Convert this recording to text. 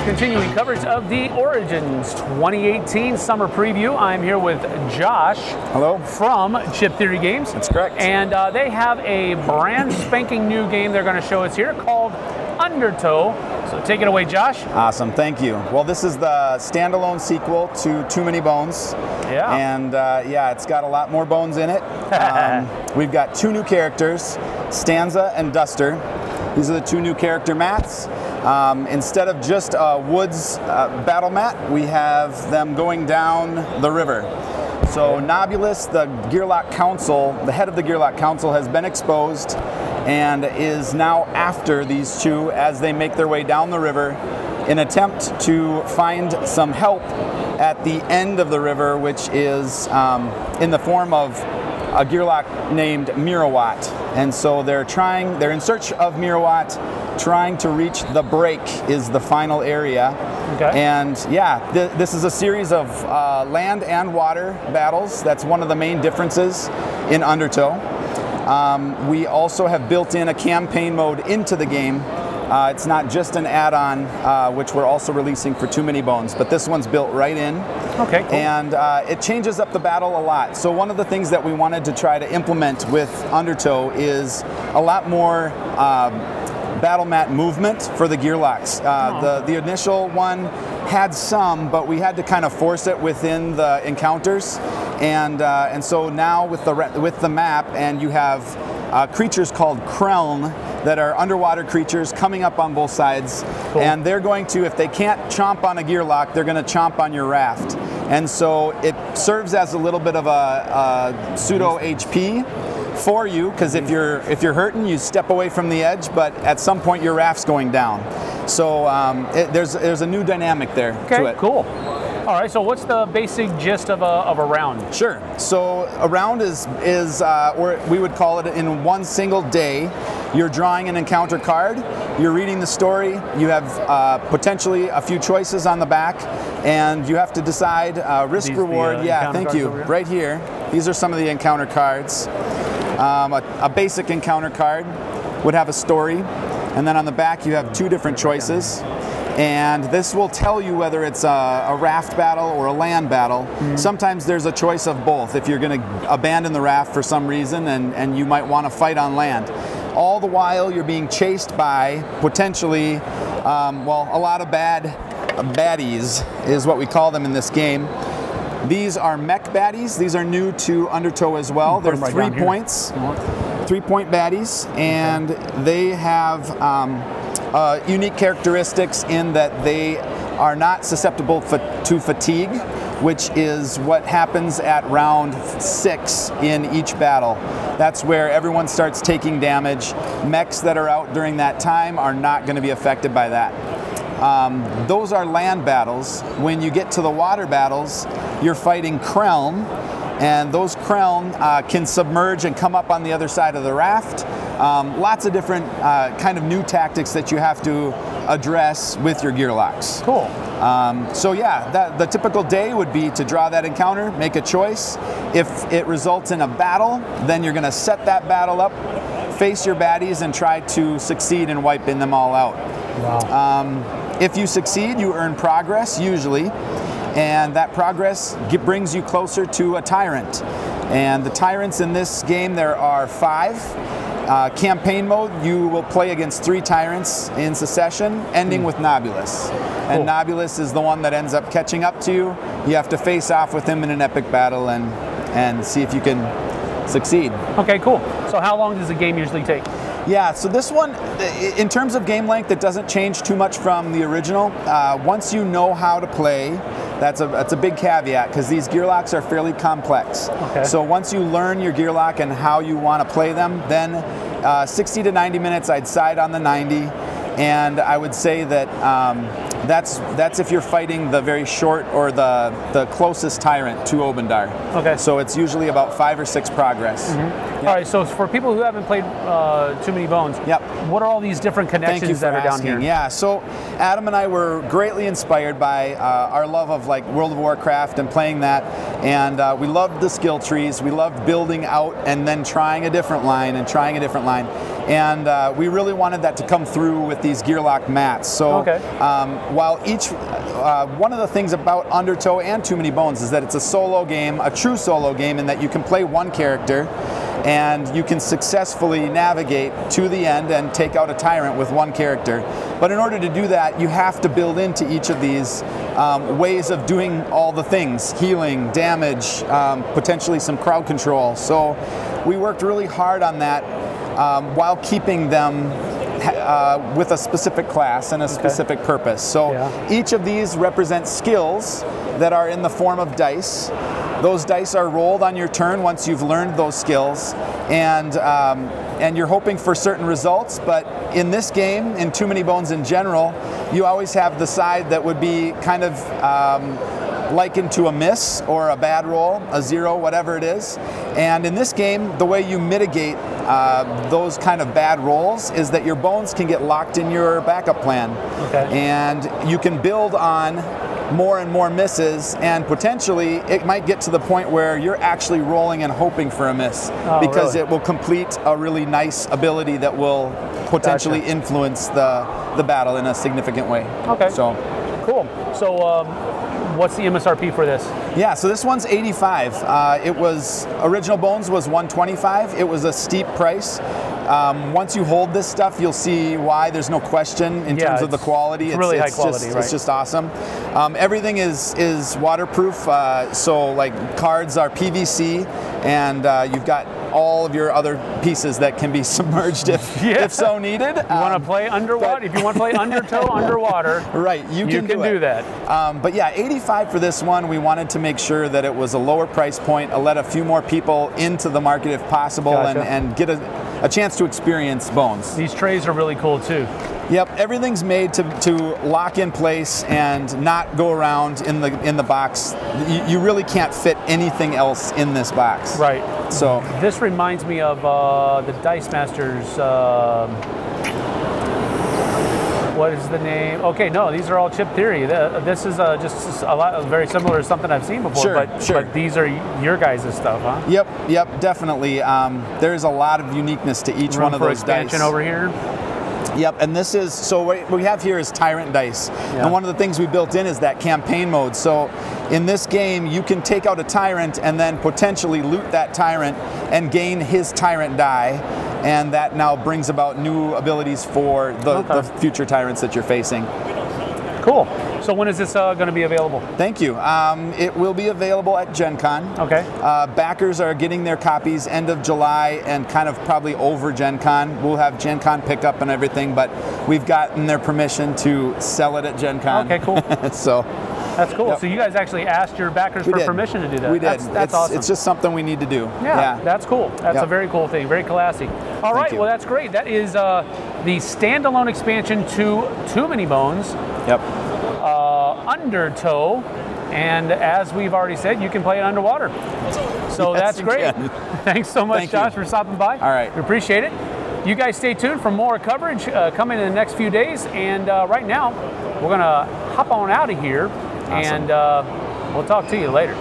continuing coverage of the Origins 2018 Summer Preview. I'm here with Josh. Hello. From Chip Theory Games. That's correct. And they have a brand spanking new game they're going to show us here called Undertow. So take it away, Josh. Awesome, thank you. Well, this is the standalone sequel to Too Many Bones. Yeah. And yeah, it's got a lot more bones in it. We've got two new characters, Stanza and Duster. These are the two new character mats. Instead of just a woods battle mat, we have them going down the river. So Nobulus, the Gearlock Council, the head of the Gearlock Council, has been exposed and is now after these two as they make their way down the river in an attempt to find some help at the end of the river, which is in the form of a Gearlock named Mirawat. And so they're in search of Mirawat, trying to reach the break is the final area. Okay. And yeah, this is a series of land and water battles. That's one of the main differences in Undertow. We also have built in a campaign mode into the game. It's not just an add-on, which we're also releasing for Too Many Bones, but this one's built right in. Okay, cool. And it changes up the battle a lot. So one of the things that we wanted to try to implement with Undertow is a lot more battle mat movement for the Gearlocks. The initial one had some, but we had to kind of force it within the encounters. And so now with the map, and you have creatures called Kreln that are underwater creatures coming up on both sides. Cool. And they're going to, if they can't chomp on a Gearlock, they're going to chomp on your raft. And so it serves as a little bit of a pseudo HP for you, because if you're hurting, you step away from the edge, but at some point your raft's going down. So there's a new dynamic there to it. Cool. All right, so what's the basic gist of a round? Sure. So a round is or we would call it in one single day. You're drawing an encounter card, you're reading the story, you have potentially a few choices on the back, and you have to decide risk reward. Yeah, thank you. Right here. These are some of the encounter cards. A basic encounter card would have a story, and then on the back you have two different choices. And this will tell you whether it's a raft battle or a land battle. Mm-hmm. Sometimes there's a choice of both if you're going to abandon the raft for some reason and you might want to fight on land. All the while you're being chased by potentially, well, a lot of baddies is what we call them in this game. These are mech baddies. These are new to Undertow as well. They're 3 points, 3-point baddies, and they have unique characteristics in that they are not susceptible to fatigue, which is what happens at round 6 in each battle. That's where everyone starts taking damage. Mechs that are out during that time are not going to be affected by that. Those are land battles. When you get to the water battles, you're fighting Kreln, and those Kreln can submerge and come up on the other side of the raft. Lots of different kind of new tactics that you have to address with your Gearlocks. Cool. So yeah, the typical day would be to draw that encounter, make a choice. If it results in a battle, then you're going to set that battle up, face your baddies, and try to succeed in wiping them all out. Wow. If you succeed, you earn progress, usually, and that progress brings you closer to a tyrant. And the tyrants in this game, there are 5. Campaign mode, you will play against 3 tyrants in succession, ending with Nobulus. And cool. Nobulus is the one that ends up catching up to you. You have to face off with him in an epic battle and see if you can succeed. Okay, cool. So how long does the game usually take? Yeah, so this one, in terms of game length, it doesn't change too much from the original. Once you know how to play, that's a big caveat, because these Gearlocks are fairly complex. Okay. So once you learn your Gearlock and how you want to play them, then 60 to 90 minutes, I'd side on the 90. And I would say that that's if you're fighting the very short or the closest tyrant to Obendar. Okay. So it's usually about 5 or 6 progress. Mm-hmm. Yep. All right. So for people who haven't played Too Many Bones, yep. What are all these different connections that are down here? Yeah. So Adam and I were greatly inspired by our love of like World of Warcraft and playing that, and we loved the skill trees. We loved building out and then trying a different line and trying a different line. and we really wanted that to come through with these gear lock mats. So while one of the things about Undertow and Too Many Bones is that it's a solo game, a true solo game, in that you can play one character and you can successfully navigate to the end and take out a tyrant with one character. But in order to do that, you have to build into each of these ways of doing all the things: healing, damage, potentially some crowd control. So we worked really hard on that while keeping them with a specific class and a specific purpose. So each of these represent skills that are in the form of dice. Those dice are rolled on your turn once you've learned those skills, and you're hoping for certain results. But in this game, in Too Many Bones in general, you always have the side that would be kind of likened to a miss or a bad roll, a 0, whatever it is. And in this game, the way you mitigate those kind of bad rolls is that your bones can get locked in your backup plan. And you can build on more and more misses, and potentially it might get to the point where you're actually rolling and hoping for a miss, because it will complete a really nice ability that will potentially influence the battle in a significant way. So cool. So what's the MSRP for this? Yeah, so this one's 85. It was original Bones was 125. It was a steep price. Once you hold this stuff, you'll see why. There's no question in terms of the quality. It's really high quality, It's just awesome. Everything is waterproof. So like cards are PVC, and you've got all of your other pieces that can be submerged if so needed. You want to play underwater? If you want to play Undertow underwater, right? You can do that. But yeah, 85 for this one. We wanted to make sure that it was a lower price point, let a few more people into the market if possible, and get a chance to experience Bones. These trays are really cool too. Yep, everything's made to lock in place and not go around in the box. You really can't fit anything else in this box. Right. So this reminds me of the Dice Masters. What is the name? Okay, no, these are all Chip Theory. This is just a lot very similar to something I've seen before. But these are your guys' stuff, huh? Yep, definitely. There's a lot of uniqueness to each one of those dice. Expansion over here. Yep, and this is, so what we have here is Tyrant Dice. And one of the things we built in is that campaign mode. So in this game, you can take out a Tyrant and then potentially loot that Tyrant and gain his Tyrant die. And that now brings about new abilities for the future Tyrants that you're facing. Cool. So when is this going to be available? Thank you. It will be available at Gen Con. Backers are getting their copies end of July and kind of probably over Gen Con. We'll have Gen Con pickup and everything, but we've gotten their permission to sell it at Gen Con. Okay, cool. So that's cool. So you guys actually asked your backers for permission to do that. We did. That's awesome. It's just something we need to do. Yeah. That's cool. That's a very cool thing. Very classy. All right. Well, that's great. That is the standalone expansion to Too Many Bones. Undertow, and as we've already said, you can play it underwater. So that's great. Thanks so much, Josh, for stopping by. All right. We appreciate it. You guys stay tuned for more coverage coming in the next few days. And right now, we're going to hop on out of here, and we'll talk to you later.